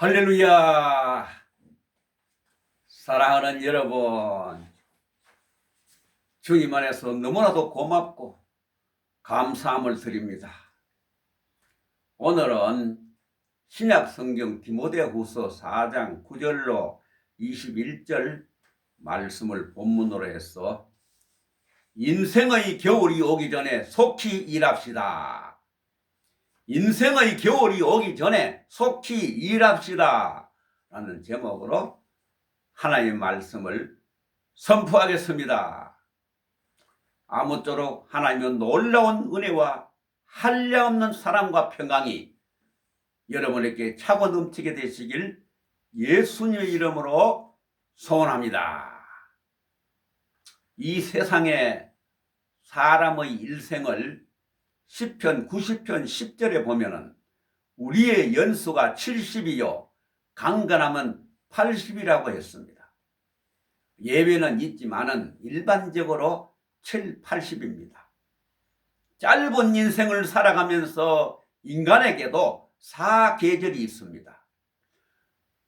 할렐루야! 사랑하는 여러분, 주님 안에서 너무나도 고맙고 감사함을 드립니다. 오늘은 신약성경 디모데후서 4장 9절로 21절 말씀을 본문으로 해서 인생의 겨울이 오기 전에 속히 일합시다. 인생의 겨울이 오기 전에 속히 일합시다 라는 제목으로 하나님의 말씀을 선포하겠습니다. 아무쪼록 하나님의 놀라운 은혜와 한량없는 사랑과 평강이 여러분에게 차고 넘치게 되시길 예수님의 이름으로 소원합니다. 이 세상에 사람의 일생을 시편 90편 10절에 보면은 우리의 연수가 70이요 강건함은 80이라고 했습니다. 예외는 있지만은 일반적으로 7, 80입니다. 짧은 인생을 살아가면서 인간에게도 사계절이 있습니다.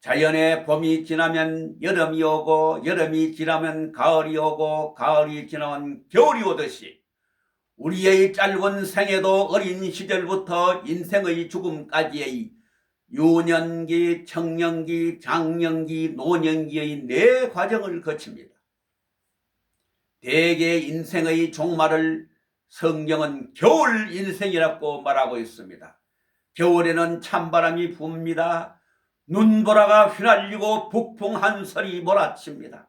자연의 봄이 지나면 여름이 오고 여름이 지나면 가을이 오고 가을이 지나면 겨울이 오듯이 우리의 짧은 생애도 어린 시절부터 인생의 죽음까지의 유년기, 청년기, 장년기, 노년기의 네 과정을 거칩니다. 대개 인생의 종말을 성경은 겨울 인생이라고 말하고 있습니다. 겨울에는 찬바람이 붑니다. 눈보라가 휘날리고 북풍 한설이 몰아칩니다.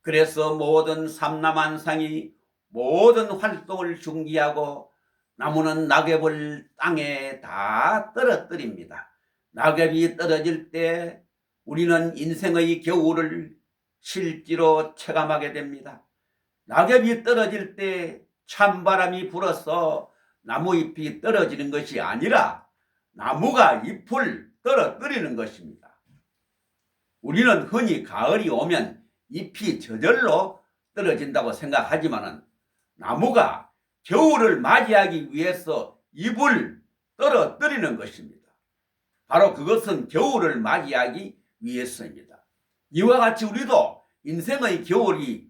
그래서 모든 삼라만상이 모든 활동을 중지하고 나무는 낙엽을 땅에 다 떨어뜨립니다. 낙엽이 떨어질 때 우리는 인생의 겨울을 실제로 체감하게 됩니다. 낙엽이 떨어질 때 찬바람이 불어서 나무잎이 떨어지는 것이 아니라 나무가 잎을 떨어뜨리는 것입니다. 우리는 흔히 가을이 오면 잎이 저절로 떨어진다고 생각하지만은 나무가 겨울을 맞이하기 위해서 잎을 떨어뜨리는 것입니다. 바로 그것은 겨울을 맞이하기 위해서입니다. 이와 같이 우리도 인생의 겨울이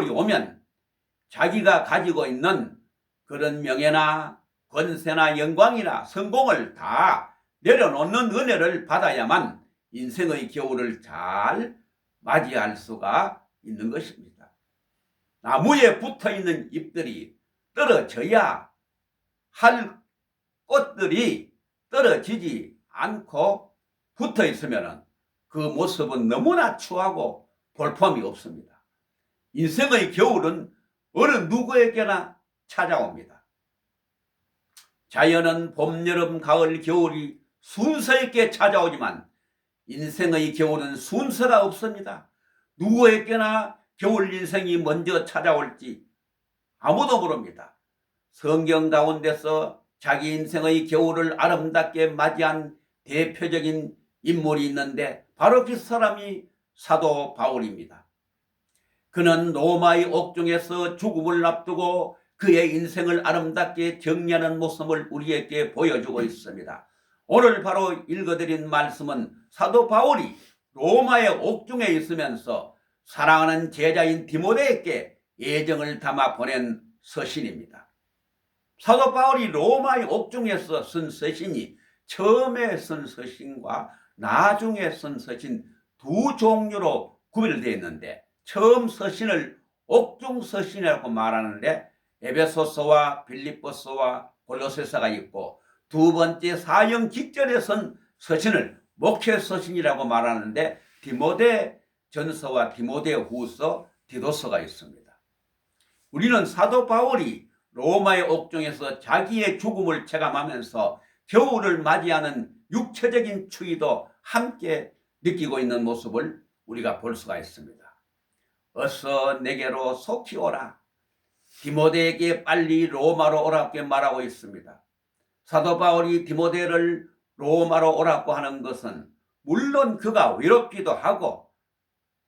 오면 자기가 가지고 있는 그런 명예나 권세나 영광이나 성공을 다 내려놓는 은혜를 받아야만 인생의 겨울을 잘 맞이할 수가 있는 것입니다. 나무에 붙어있는 잎들이 떨어져야 할 꽃들이 떨어지지 않고 붙어있으면 그 모습은 너무나 추하고 볼품이 없습니다. 인생의 겨울은 어느 누구에게나 찾아옵니다. 자연은 봄, 여름, 가을, 겨울이 순서 있게 찾아오지만 인생의 겨울은 순서가 없습니다. 누구에게나 겨울 인생이 먼저 찾아올지 아무도 모릅니다. 성경 가운데서 자기 인생의 겨울을 아름답게 맞이한 대표적인 인물이 있는데 바로 그 사람이 사도 바울입니다. 그는 로마의 옥중에서 죽음을 앞두고 그의 인생을 아름답게 정리하는 모습을 우리에게 보여주고 있습니다. 오늘 바로 읽어드린 말씀은 사도 바울이 로마의 옥중에 있으면서 사랑하는 제자인 디모데에게 애정을 담아 보낸 서신입니다. 사도 바울이 로마의 옥중에서 쓴 서신이 처음에 쓴 서신과 나중에 쓴 서신 두 종류로 구별되어 있는데 처음 서신을 옥중 서신이라고 말하는데 에베소서와 빌립보서와 골로새서가 있고 두 번째 사형 직전에 쓴 서신을 목회 서신이라고 말하는데 디모데 전서와 디모데 후서, 디도서가 있습니다. 우리는 사도 바울이 로마의 옥중에서 자기의 죽음을 체감하면서 겨울을 맞이하는 육체적인 추위도 함께 느끼고 있는 모습을 우리가 볼 수가 있습니다. 어서 내게로 속히 오라. 디모데에게 빨리 로마로 오라고 말하고 있습니다. 사도 바울이 디모데를 로마로 오라고 하는 것은 물론 그가 외롭기도 하고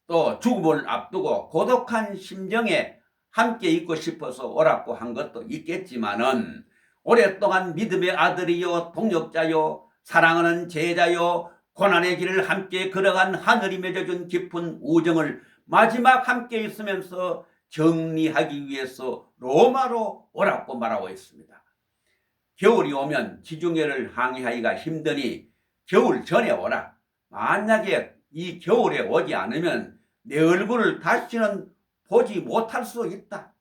또 죽음을 앞두고 고독한 심정에 함께 있고 싶어서 오라고 한 것도 있겠지만은 오랫동안 믿음의 아들이요 동역자요 사랑하는 제자요 고난의 길을 함께 걸어간 하늘이 맺어준 깊은 우정을 마지막 함께 있으면서 정리하기 위해서 로마로 오라고 말하고 있습니다. 겨울이 오면 지중해를 항해하기가 힘드니 겨울 전에 오라. 만약에 이 겨울에 오지 않으면 내 얼굴을 다시는 보지 못할 수 있다.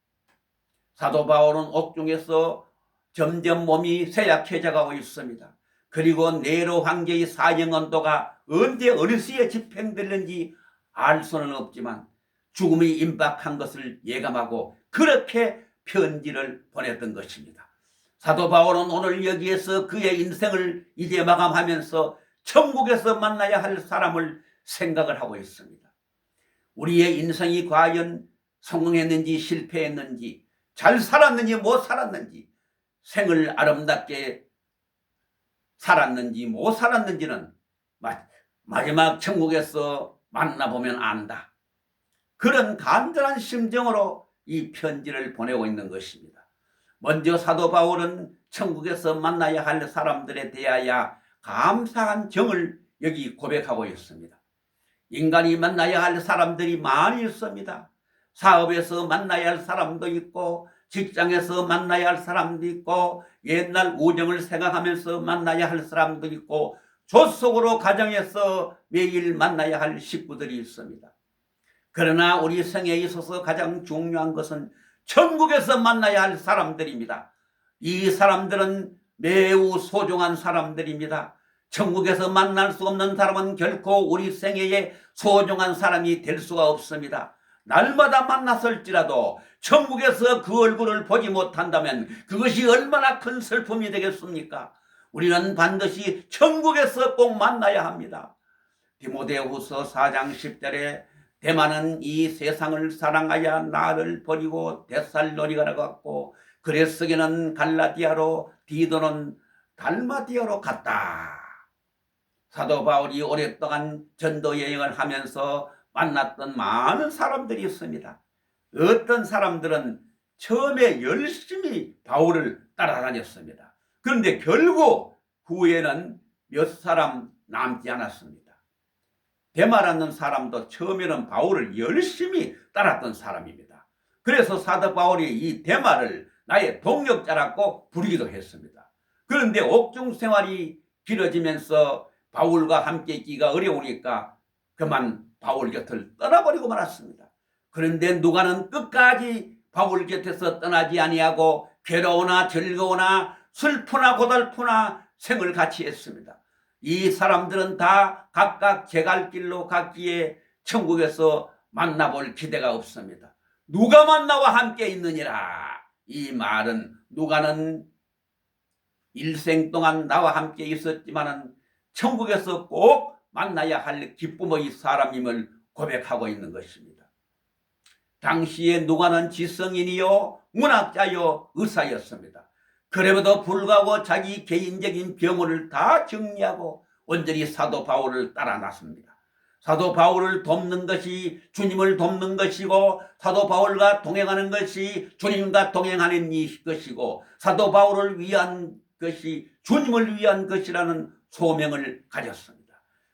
사도 바울은 옥중에서 점점 몸이 쇠약해져가고 있습니다. 그리고 네로 황제의 사형 언도가 언제 어느 시에 집행될는지 알 수는 없지만 죽음이 임박한 것을 예감하고 그렇게 편지를 보냈던 것입니다. 사도 바울은 오늘 여기에서 그의 인생을 이제 마감하면서 천국에서 만나야 할 사람을 생각을 하고 있습니다. 우리의 인생이 과연 성공했는지 실패했는지 잘 살았는지 못 살았는지 생을 아름답게 살았는지 못 살았는지는 마지막 천국에서 만나보면 안다. 그런 간절한 심정으로 이 편지를 보내고 있는 것입니다. 먼저 사도 바울은 천국에서 만나야 할 사람들에 대하여 감사한 정을 여기 고백하고 있습니다. 인간이 만나야 할 사람들이 많이 있습니다. 사업에서 만나야 할 사람도 있고 직장에서 만나야 할 사람도 있고 옛날 우정을 생각하면서 만나야 할 사람도 있고 조속으로 가정에서 매일 만나야 할 식구들이 있습니다. 그러나 우리 생에 있어서 가장 중요한 것은 천국에서 만나야 할 사람들입니다. 이 사람들은 매우 소중한 사람들입니다. 천국에서 만날 수 없는 사람은 결코 우리 생애에 소중한 사람이 될 수가 없습니다. 날마다 만났을지라도 천국에서 그 얼굴을 보지 못한다면 그것이 얼마나 큰 슬픔이 되겠습니까? 우리는 반드시 천국에서 꼭 만나야 합니다. 디모데후서 4장 10절에 대만은 이 세상을 사랑하여 나를 버리고 데살로니가로 갔고 그레스게는 갈라디아로 디도는 달마디아로 갔다. 사도 바울이 오랫동안 전도 여행을 하면서 만났던 많은 사람들이 있습니다. 어떤 사람들은 처음에 열심히 바울을 따라다녔습니다. 그런데 결국 후에는 몇 사람 남지 않았습니다. 데마라는 사람도 처음에는 바울을 열심히 따랐던 사람입니다. 그래서 사도 바울이 이 데마를 나의 동역자라고 부르기도 했습니다. 그런데 옥중 생활이 길어지면서 바울과 함께 있기가 어려우니까 그만 바울 곁을 떠나버리고 말았습니다. 그런데 누가는 끝까지 바울 곁에서 떠나지 아니하고 괴로우나 즐거우나 슬프나 고달프나 생을 같이 했습니다. 이 사람들은 다 각각 제 갈 길로 갔기에 천국에서 만나볼 기대가 없습니다. 누가만 나와 함께 있느니라. 이 말은 누가는 일생 동안 나와 함께 있었지만은 천국에서 꼭 만나야 할 기쁨의 사람임을 고백하고 있는 것입니다. 당시에 누가는 지성인이요 문학자요 의사였습니다. 그럼에도 불구하고 자기 개인적인 병원을 다 정리하고 온전히 사도 바울을 따라 나섭니다. 사도 바울을 돕는 것이 주님을 돕는 것이고 사도 바울과 동행하는 것이 주님과 동행하는 것이고 사도 바울을 위한 것이 주님을 위한 것이라는 소명을 가졌습니다.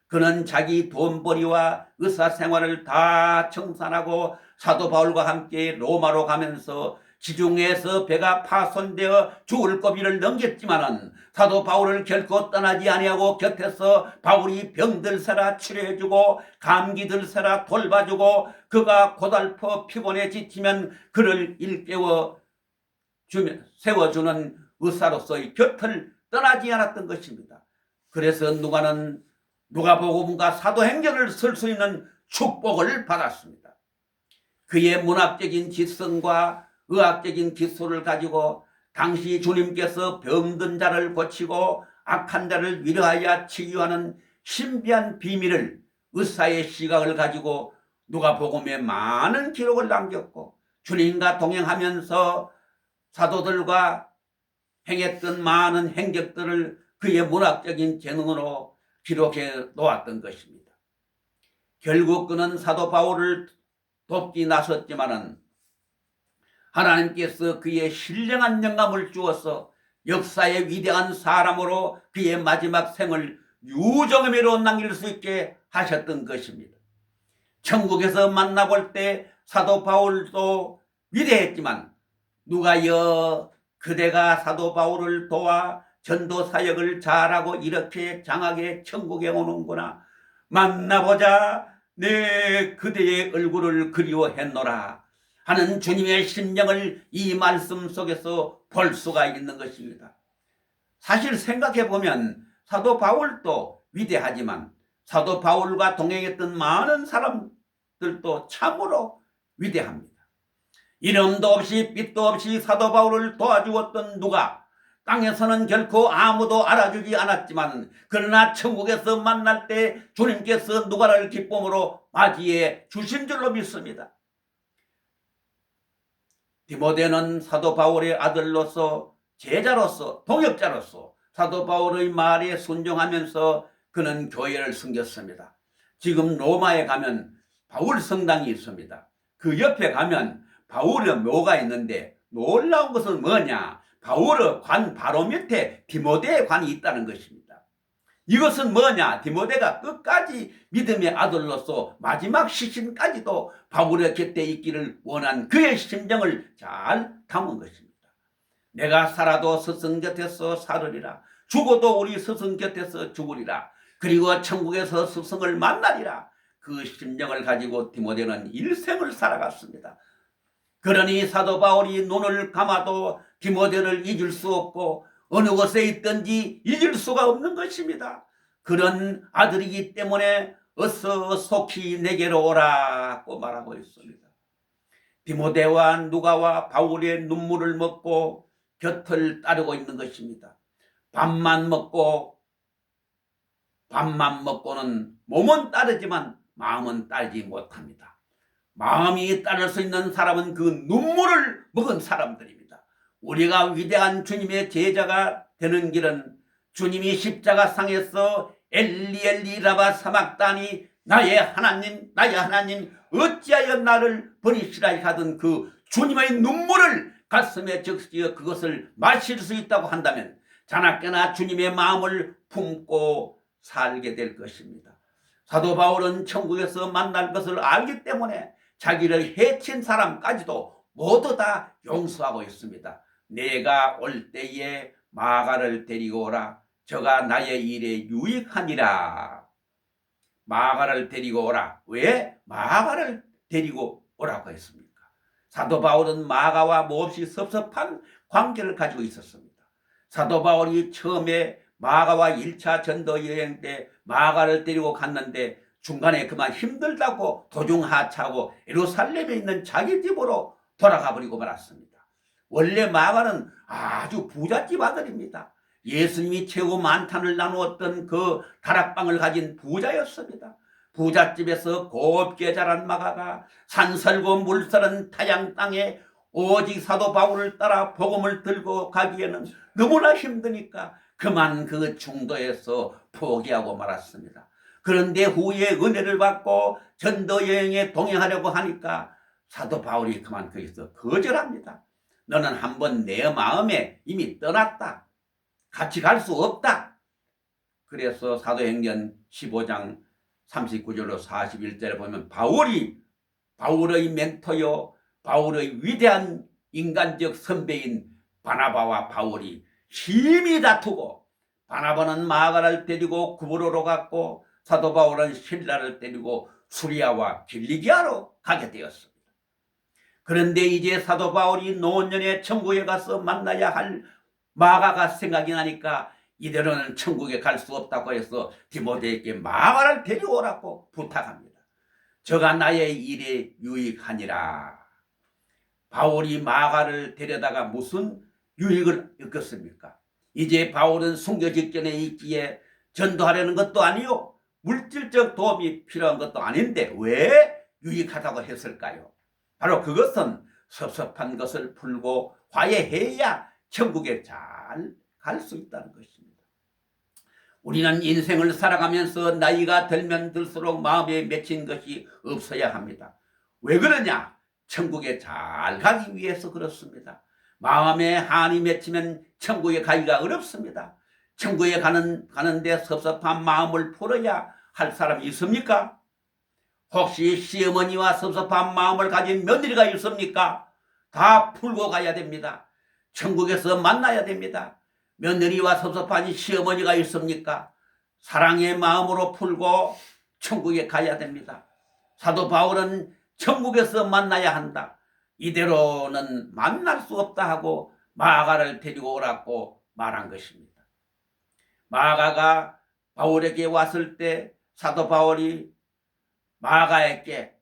그는 자기 돈벌이와 의사생활을 다 청산하고 사도 바울과 함께 로마로 가면서 지중해에서 배가 파손되어 죽을 고비를 넘겼지만은 사도 바울을 결코 떠나지 아니하고 곁에서 바울이 병들세라 치료해주고 감기들세라 돌봐주고 그가 고달퍼 피곤해 지치면 그를 일깨워 세워주는 의사로서의 곁을 떠나지 않았던 것입니다. 그래서 누가는 누가복음과 사도행전을 쓸 수 있는 축복을 받았습니다. 그의 문학적인 지성과 의학적인 기술을 가지고 당시 주님께서 병든 자를 고치고 악한 자를 위로하여 치유하는 신비한 비밀을 의사의 시각을 가지고 누가복음에 많은 기록을 남겼고 주님과 동행하면서 사도들과 행했던 많은 행적들을 그의 문학적인 재능으로 기록해 놓았던 것입니다. 결국 그는 사도 바울을 돕기 나섰지만은 하나님께서 그의 신령한 영감을 주어서 역사의 위대한 사람으로 그의 마지막 생을 유정의미로 남길 수 있게 하셨던 것입니다. 천국에서 만나볼 때 사도 바울도 위대했지만 누가여 그대가 사도 바울을 도와 전도 사역을 잘하고 이렇게 장하게 천국에 오는구나. 만나보자 내 그대의 얼굴을 그리워했노라 하는 주님의 심령을 이 말씀 속에서 볼 수가 있는 것입니다. 사실 생각해보면 사도 바울도 위대하지만 사도 바울과 동행했던 많은 사람들도 참으로 위대합니다. 이름도 없이 빛도 없이 사도 바울을 도와주었던 누가 땅에서는 결코 아무도 알아주지 않았지만 그러나 천국에서 만날 때 주님께서 누가를 기쁨으로 맞이해 주신 줄로 믿습니다. 디모데는 사도 바울의 아들로서 제자로서 동역자로서 사도 바울의 말에 순종하면서 그는 교회를 섬겼습니다. 지금 로마에 가면 바울 성당이 있습니다. 그 옆에 가면 바울의 묘가 있는데 놀라운 것은 뭐냐? 바울의 관 바로 밑에 디모데의 관이 있다는 것입니다. 이것은 뭐냐? 디모데가 끝까지 믿음의 아들로서 마지막 시신까지도 바울의 곁에 있기를 원한 그의 심정을 잘 담은 것입니다. 내가 살아도 스승 곁에서 살으리라. 죽어도 우리 스승 곁에서 죽으리라. 그리고 천국에서 스승을 만나리라. 그 심정을 가지고 디모데는 일생을 살아갔습니다. 그러니 사도 바울이 눈을 감아도 디모데를 잊을 수 없고 어느 곳에 있든지 잊을 수가 없는 것입니다. 그런 아들이기 때문에 어서 속히 내게로 오라고 말하고 있습니다. 디모데와 누가와 바울의 눈물을 먹고 곁을 따르고 있는 것입니다. 밥만 먹고는 몸은 따르지만 마음은 따르지 못합니다. 마음이 따를 수 있는 사람은 그 눈물을 먹은 사람들입니다. 우리가 위대한 주님의 제자가 되는 길은 주님이 십자가상에서 엘리 엘리 라바 사막다니 나의 하나님 어찌하여 나를 버리시라 하던 그 주님의 눈물을 가슴에 적시어 그것을 마실 수 있다고 한다면 자나깨나 주님의 마음을 품고 살게 될 것입니다. 사도 바울은 천국에서 만날 것을 알기 때문에 자기를 해친 사람까지도 모두 다 용서하고 있습니다. 내가 올 때에 마가를 데리고 오라. 저가 나의 일에 유익하니라. 마가를 데리고 오라. 왜 마가를 데리고 오라고 했습니까? 사도 바울은 마가와 몹시 섭섭한 관계를 가지고 있었습니다. 사도 바울이 처음에 마가와 1차 전도 여행 때 마가를 데리고 갔는데 중간에 그만 힘들다고 도중하차하고 예루살렘에 있는 자기 집으로 돌아가 버리고 말았습니다. 원래 마가는 아주 부잣집 아들입니다. 예수님이 최고 만찬을 나누었던 그 다락방을 가진 부자였습니다. 부잣집에서 곱게 자란 마가가 산설고 물서른 타양 땅에 오직 사도 바울을 따라 복음을 들고 가기에는 너무나 힘드니까 그만 그 중도에서 포기하고 말았습니다. 그런데 후에 은혜를 받고 전도 여행에 동행하려고 하니까 사도 바울이 그만 거기서 거절합니다. 너는 한번 내 마음에 이미 떠났다. 같이 갈 수 없다. 그래서 사도행전 15장 39절로 41절에 보면 바울의 멘토요 바울의 위대한 인간적 선배인 바나바와 바울이 심히 다투고 바나바는 마가를 데리고 구브로로 갔고 사도 바울은 실라를 데리고 수리아와 길리기아로 가게 되었습니다. 그런데 이제 사도 바울이 노년에 천국에 가서 만나야 할 마가가 생각이 나니까 이대로는 천국에 갈 수 없다고 해서 디모데에게 마가를 데려오라고 부탁합니다. 저가 나의 일에 유익하니라. 바울이 마가를 데려다가 무슨 유익을 얻겠습니까? 이제 바울은 순교 직전에 있기에 전도하려는 것도 아니요 물질적 도움이 필요한 것도 아닌데 왜 유익하다고 했을까요? 바로 그것은 섭섭한 것을 풀고 화해해야 천국에 잘 갈 수 있다는 것입니다. 우리는 인생을 살아가면서 나이가 들면 들수록 마음에 맺힌 것이 없어야 합니다. 왜 그러냐? 천국에 잘 가기 위해서 그렇습니다. 마음에 한이 맺히면 천국에 가기가 어렵습니다. 천국에 가는데 섭섭한 마음을 풀어야 할 사람이 있습니까? 혹시 시어머니와 섭섭한 마음을 가진 며느리가 있습니까? 다 풀고 가야 됩니다. 천국에서 만나야 됩니다. 며느리와 섭섭한 시어머니가 있습니까? 사랑의 마음으로 풀고 천국에 가야 됩니다. 사도 바울은 천국에서 만나야 한다. 이대로는 만날 수 없다 하고 마가를 데리고 오라고 말한 것입니다. 마가가 바울에게 왔을 때 사도 바울이 마가에게,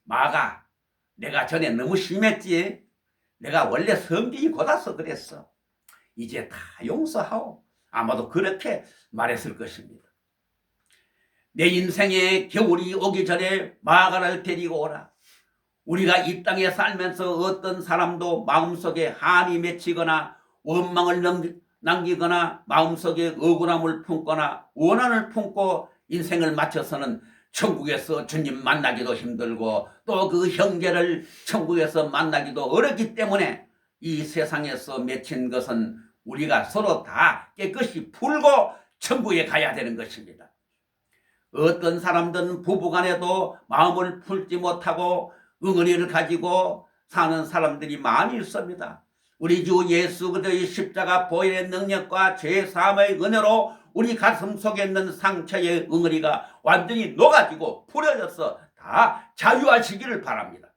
마가, 내가 전에 너무 심했지? 내가 원래 성질이 곧아서 그랬어. 이제 다 용서하오. 아마도 그렇게 말했을 것입니다. 내 인생에 겨울이 오기 전에 마가를 데리고 오라. 우리가 이 땅에 살면서 어떤 사람도 마음속에 한이 맺히거나 원망을 남기거나 마음속에 억울함을 품거나 원한을 품고 인생을 마쳐서는 천국에서 주님 만나기도 힘들고 또 그 형제를 천국에서 만나기도 어렵기 때문에 이 세상에서 맺힌 것은 우리가 서로 다 깨끗이 풀고 천국에 가야 되는 것입니다. 어떤 사람들은 부부간에도 마음을 풀지 못하고 응어리를 가지고 사는 사람들이 많이 있습니다. 우리 주 예수 그리스도의 십자가 보혈의 능력과 죄 사함의 은혜로 우리 가슴 속에 있는 상처의 응어리가 완전히 녹아지고 풀어져서 다 자유하시기를 바랍니다.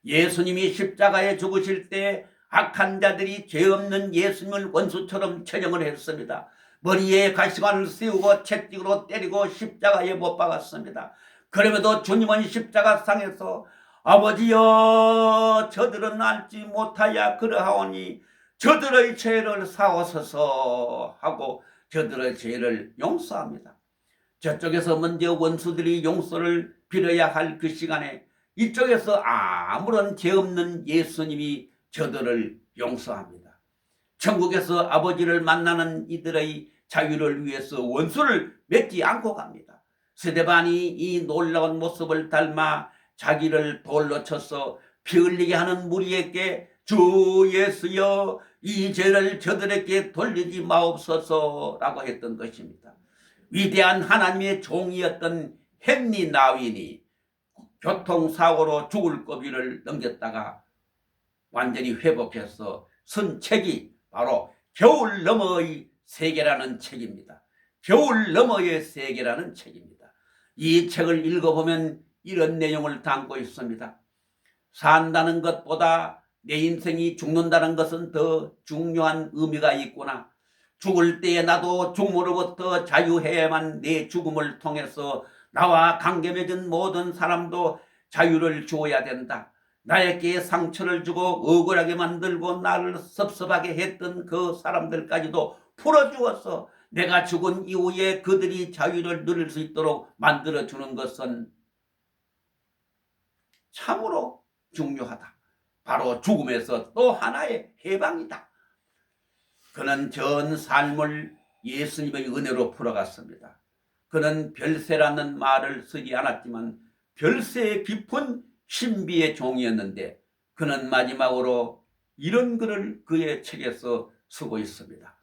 예수님이 십자가에 죽으실 때 악한 자들이 죄 없는 예수님을 원수처럼 처형을 했습니다. 머리에 가시관을 세우고 채찍으로 때리고 십자가에 못 박았습니다. 그럼에도 주님은 십자가상에서 아버지여 저들은 알지 못하여 그러하오니 저들의 죄를 사오소서 하고 저들의 죄를 용서합니다. 저쪽에서 먼저 원수들이 용서를 빌어야 할 그 시간에 이쪽에서 아무런 죄 없는 예수님이 저들을 용서합니다. 천국에서 아버지를 만나는 이들의 자유를 위해서 원수를 맺지 않고 갑니다. 스데반이 이 놀라운 모습을 닮아 자기를 돌로 쳐서 피 흘리게 하는 무리에게 주 예수여 이 죄를 저들에게 돌리지 마옵소서라고 했던 것입니다. 위대한 하나님의 종이었던 헨리 나윈이 교통사고로 죽을 고비를 넘겼다가 완전히 회복해서 쓴 책이 바로 겨울 너머의 세계라는 책입니다. 겨울 너머의 세계라는 책입니다. 이 책을 읽어보면 이런 내용을 담고 있습니다. 산다는 것보다 내 인생이 죽는다는 것은 더 중요한 의미가 있구나. 죽을 때에 나도 죽음으로부터 자유해야만 내 죽음을 통해서 나와 관계 맺은 모든 사람도 자유를 주어야 된다. 나에게 상처를 주고 억울하게 만들고 나를 섭섭하게 했던 그 사람들까지도 풀어주어서 내가 죽은 이후에 그들이 자유를 누릴 수 있도록 만들어주는 것은 참으로 중요하다. 바로 죽음에서 또 하나의 해방이다. 그는 전 삶을 예수님의 은혜로 풀어갔습니다. 그는 별세라는 말을 쓰지 않았지만 별세의 깊은 신비의 종이었는데 그는 마지막으로 이런 글을 그의 책에서 쓰고 있습니다.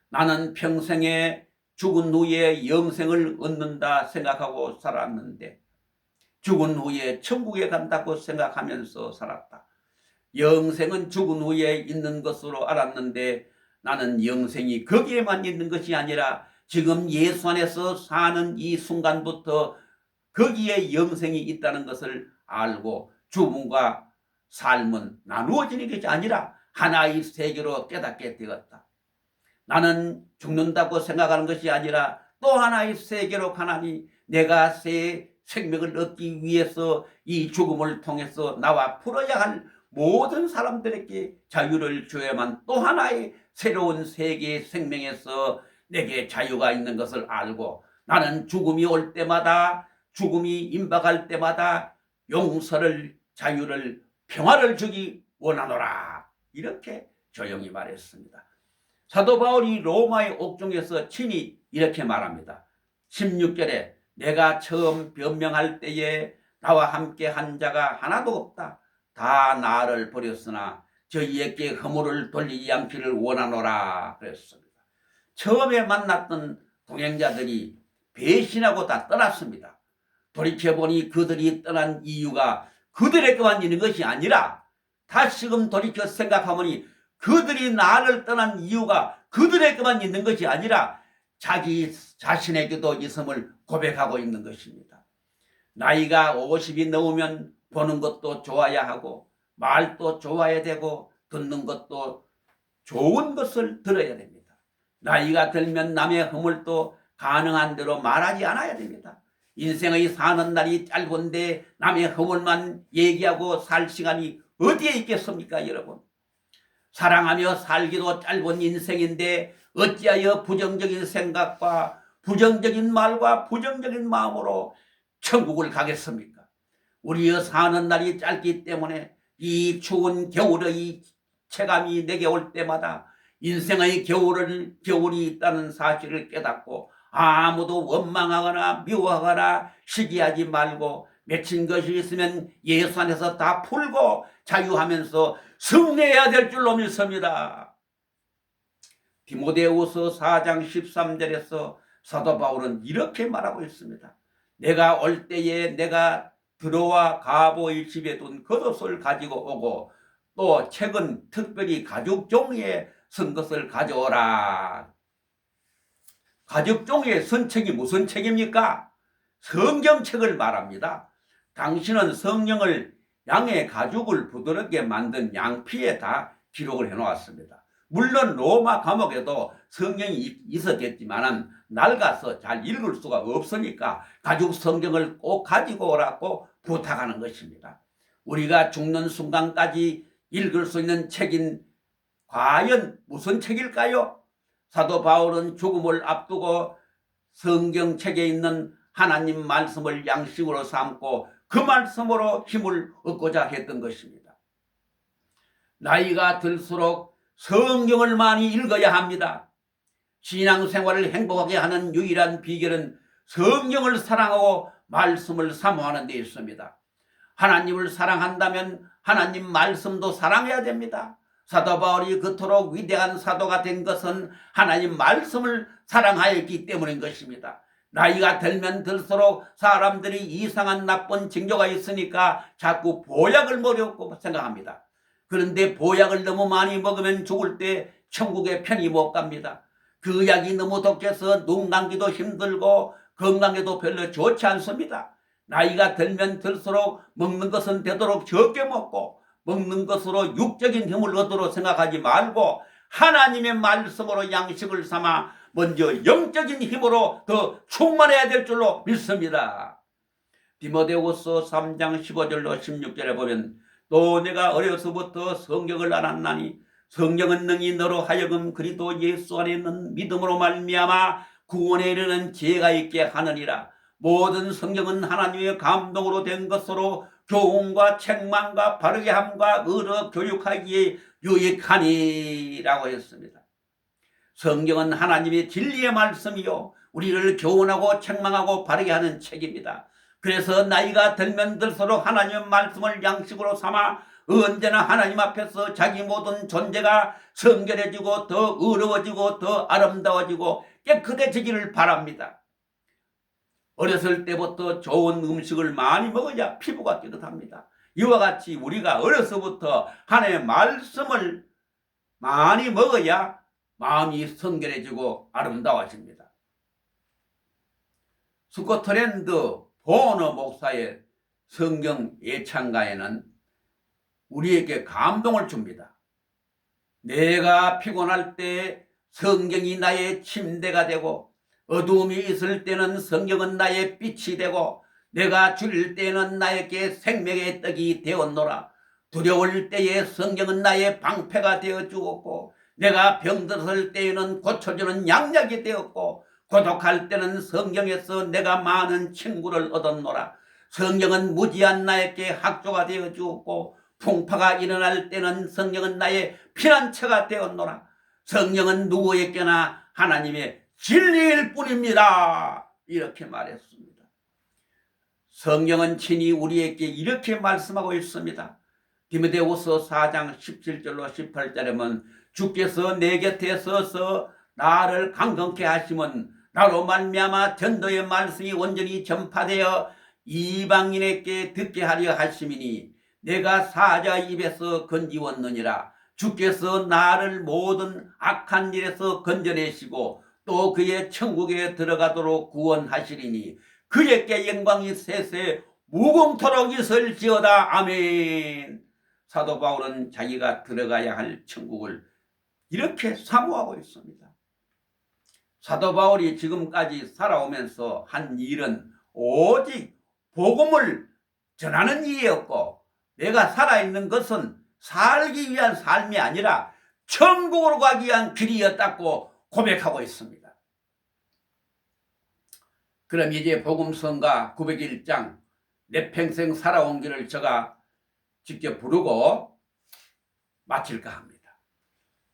나는 평생에 죽은 후에 영생을 얻는다 생각하고 살았는데 죽은 후에 천국에 간다고 생각하면서 살았다. 영생은 죽은 후에 있는 것으로 알았는데 나는 영생이 거기에만 있는 것이 아니라 지금 예수 안에서 사는 이 순간부터 거기에 영생이 있다는 것을 알고 죽음과 삶은 나누어지는 것이 아니라 하나의 세계로 깨닫게 되었다. 나는 죽는다고 생각하는 것이 아니라 또 하나의 세계로 가나니 내가 새 생명을 얻기 위해서 이 죽음을 통해서 나와 풀어야 할 모든 사람들에게 자유를 줘야만 또 하나의 새로운 세계의 생명에서 내게 자유가 있는 것을 알고 나는 죽음이 올 때마다 죽음이 임박할 때마다 용서를 자유를 평화를 주기 원하노라 이렇게 조용히 말했습니다. 사도 바울이 로마의 옥중에서 친히 이렇게 말합니다. 16절에 내가 처음 변명할 때에 나와 함께 한 자가 하나도 없다. 다 나를 버렸으나 저희에게 허물을 돌리지 않기를 원하노라 그랬습니다. 처음에 만났던 동행자들이 배신하고 다 떠났습니다. 돌이켜보니 그들이 떠난 이유가 그들에게만 있는 것이 아니라 다시금 돌이켜 생각하보니 그들이 나를 떠난 이유가 그들에게만 있는 것이 아니라 자기 자신에게도 있음을 고백하고 있는 것입니다. 나이가 50이 넘으면 보는 것도 좋아야 하고 말도 좋아야 되고 듣는 것도 좋은 것을 들어야 됩니다. 나이가 들면 남의 허물도 가능한 대로 말하지 않아야 됩니다. 인생의 사는 날이 짧은데 남의 허물만 얘기하고 살 시간이 어디에 있겠습니까, 여러분? 사랑하며 살기도 짧은 인생인데 어찌하여 부정적인 생각과 부정적인 말과 부정적인 마음으로 천국을 가겠습니까? 우리의 사는 날이 짧기 때문에 이 추운 겨울의 체감이 내게 올 때마다 인생의 겨울이 있다는 사실을 깨닫고 아무도 원망하거나 미워하거나 시기하지 말고 맺힌 것이 있으면 예수 안에서 다 풀고 자유하면서 승리해야 될 줄로 믿습니다. 디모데후서 4장 13절에서 사도 바울은 이렇게 말하고 있습니다. 내가 올 때에 내가 들어와 가보의 집에 둔 겉옷을 가지고 오고 또 책은 특별히 가죽 종이에 쓴 것을 가져오라. 가죽 종이에 쓴 책이 무슨 책입니까? 성경책을 말합니다. 당신은 성령을 양의 가죽을 부드럽게 만든 양피에 다 기록을 해놓았습니다. 물론 로마 감옥에도 성경이 있었겠지만 낡아서 잘 읽을 수가 없으니까 가죽 성경을 꼭 가지고 오라고 부탁하는 것입니다. 우리가 죽는 순간까지 읽을 수 있는 책인 과연 무슨 책일까요? 사도 바울은 죽음을 앞두고 성경책에 있는 하나님 말씀을 양식으로 삼고 그 말씀으로 힘을 얻고자 했던 것입니다. 나이가 들수록 성경을 많이 읽어야 합니다. 신앙생활을 행복하게 하는 유일한 비결은 성경을 사랑하고 말씀을 사모하는 데 있습니다. 하나님을 사랑한다면 하나님 말씀도 사랑해야 됩니다. 사도 바울이 그토록 위대한 사도가 된 것은 하나님 말씀을 사랑하였기 때문인 것입니다. 나이가 들면 들수록 사람들이 이상한 나쁜 징조가 있으니까 자꾸 보약을 먹으려고 생각합니다. 그런데 보약을 너무 많이 먹으면 죽을 때 천국에 편히 못 갑니다. 그 약이 너무 독해서 눈 감기도 힘들고 건강에도 별로 좋지 않습니다. 나이가 들면 들수록 먹는 것은 되도록 적게 먹고 먹는 것으로 육적인 힘을 얻도록 생각하지 말고 하나님의 말씀으로 양식을 삼아 먼저 영적인 힘으로 더 충만해야 될 줄로 믿습니다. 디모데후서 3장 15절로 16절에 보면 또 내가 어려서부터 성경을 알았나니 성경은 능히 너로 하여금 그리스도 예수 안에 있는 믿음으로 말미암아 구원에 이르는 지혜가 있게 하느니라. 모든 성경은 하나님의 감동으로 된 것으로 교훈과 책망과 바르게 함과 의로 교육하기에 유익하니라고 했습니다. 성경은 하나님의 진리의 말씀이요 우리를 교훈하고 책망하고 바르게 하는 책입니다. 그래서 나이가 들면 들수록 하나님의 말씀을 양식으로 삼아 언제나 하나님 앞에서 자기 모든 존재가 성결해지고 더 의로워지고 더 아름다워지고 깨끗해지기를 바랍니다. 어렸을 때부터 좋은 음식을 많이 먹어야 피부가 깨끗합니다. 이와 같이 우리가 어려서부터 하나님의 말씀을 많이 먹어야 마음이 성결해지고 아름다워집니다. 스코틀랜드 보너 목사의 성경 예찬가에는 우리에게 감동을 줍니다. 내가 피곤할 때 성경이 나의 침대가 되고 어두움이 있을 때는 성경은 나의 빛이 되고 내가 줄일 때는 나에게 생명의 떡이 되었노라. 두려울 때에 성경은 나의 방패가 되어 주었고 내가 병들었을 때에는 고쳐주는 양약이 되었고 고독할 때는 성경에서 내가 많은 친구를 얻었노라. 성경은 무지한 나에게 학조가 되어 주었고 풍파가 일어날 때는 성경은 나의 피난처가 되었노라. 성경은 누구에게나 하나님의 진리일 뿐입니다. 이렇게 말했습니다. 성경은 친히 우리에게 이렇게 말씀하고 있습니다. 디모데후서 4장 17절로 18절에는 주께서 내 곁에 서서 나를 강건케 하시면 나로 말미암아 전도의 말씀이 온전히 전파되어 이방인에게 듣게 하려 하심이니 내가 사자 입에서 건지웠느니라. 주께서 나를 모든 악한 일에서 건져내시고 또 그의 천국에 들어가도록 구원하시리니 그에게 영광이 세세 무궁토록 있을지어다. 아멘. 사도 바울은 자기가 들어가야 할 천국을 이렇게 사모하고 있습니다. 사도 바울이 지금까지 살아오면서 한 일은 오직 복음을 전하는 일이었고, 내가 살아있는 것은 살기 위한 삶이 아니라 천국으로 가기 위한 길이었다고 고백하고 있습니다. 그럼 이제 복음성가 901장 내 평생 살아온 길을 제가 직접 부르고 마칠까 합니다.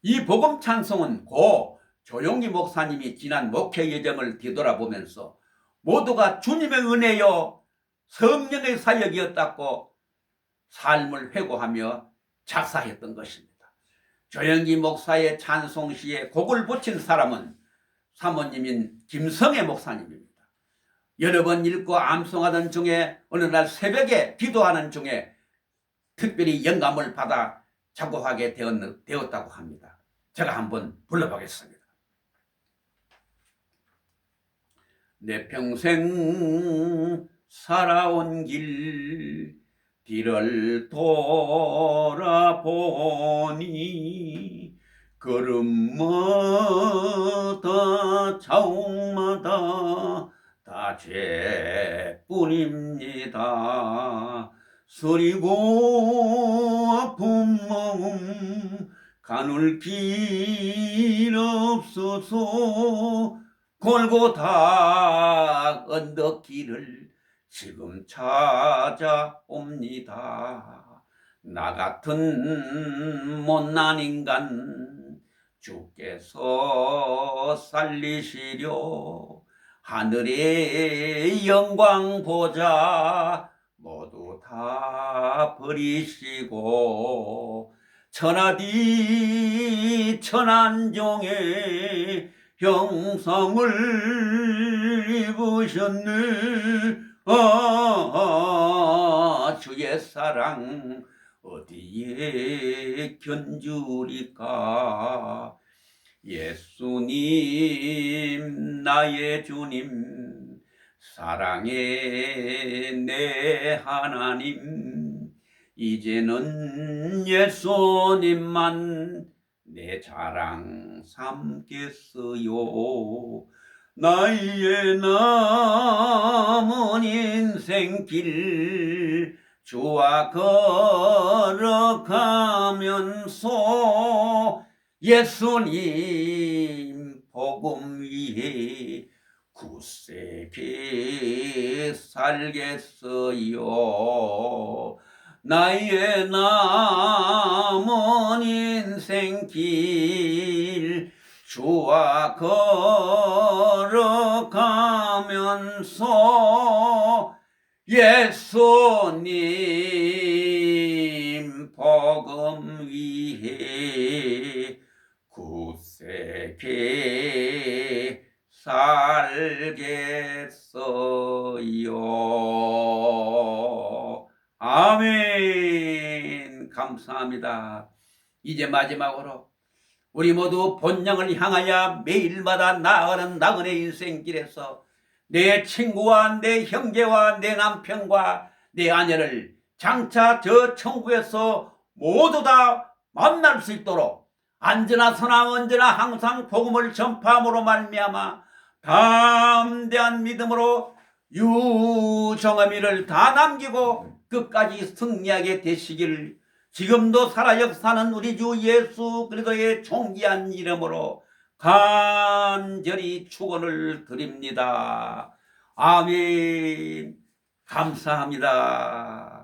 이 복음 찬송은 고 조용기 목사님이 지난 목회 여정을 뒤돌아보면서 모두가 주님의 은혜요 성령의 사역이었다고 삶을 회고하며 작사했던 것입니다. 조용기 목사의 찬송시에 곡을 붙인 사람은 사모님인 김성애 목사님입니다. 여러 번 읽고 암송하던 중에 어느 날 새벽에 기도하는 중에 특별히 영감을 받아 작곡하게 되었다고 합니다. 제가 한번 불러보겠습니다. 내 평생 살아온 길을 돌아보니 걸음마다 자옥마다 다 죄뿐입니다. 서리고 아픈 마음 가눌 길 없어서 골고다 언덕길을 지금 찾아옵니다. 나 같은 못난 인간 주께서 살리시려 하늘의 영광 보자 모두 다 버리시고 천하디 천한종의 형상을 입으셨네. 주의 사랑 어디에 견주리까. 예수님 나의 주님 사랑의 내 하나님 이제는 예수님만 내 자랑 삼겠어요. 나의 남은 인생길 주와 걸어가면서 예수님 복음 위에 굳세게 살겠어요. 나의 남은 인생길 주와 걸어가면서 예수님 복음 위에 굳세게 살겠어요. 아멘. 감사합니다. 이제 마지막으로 우리 모두 본향을 향하여 매일마다 나아가는 나그네 인생길에서 내 친구와 내 형제와 내 남편과 내 아내를 장차 저 천국에서 모두 다 만날 수 있도록 안전하서나 언제나 항상 복음을 전파함으로 말미암아 담대한 믿음으로 유정의미를 다 남기고 끝까지 승리하게 되시기를 지금도 살아 역사하는 우리 주 예수 그리스도의 존귀한 이름으로 간절히 축원을 드립니다. 아멘. 감사합니다.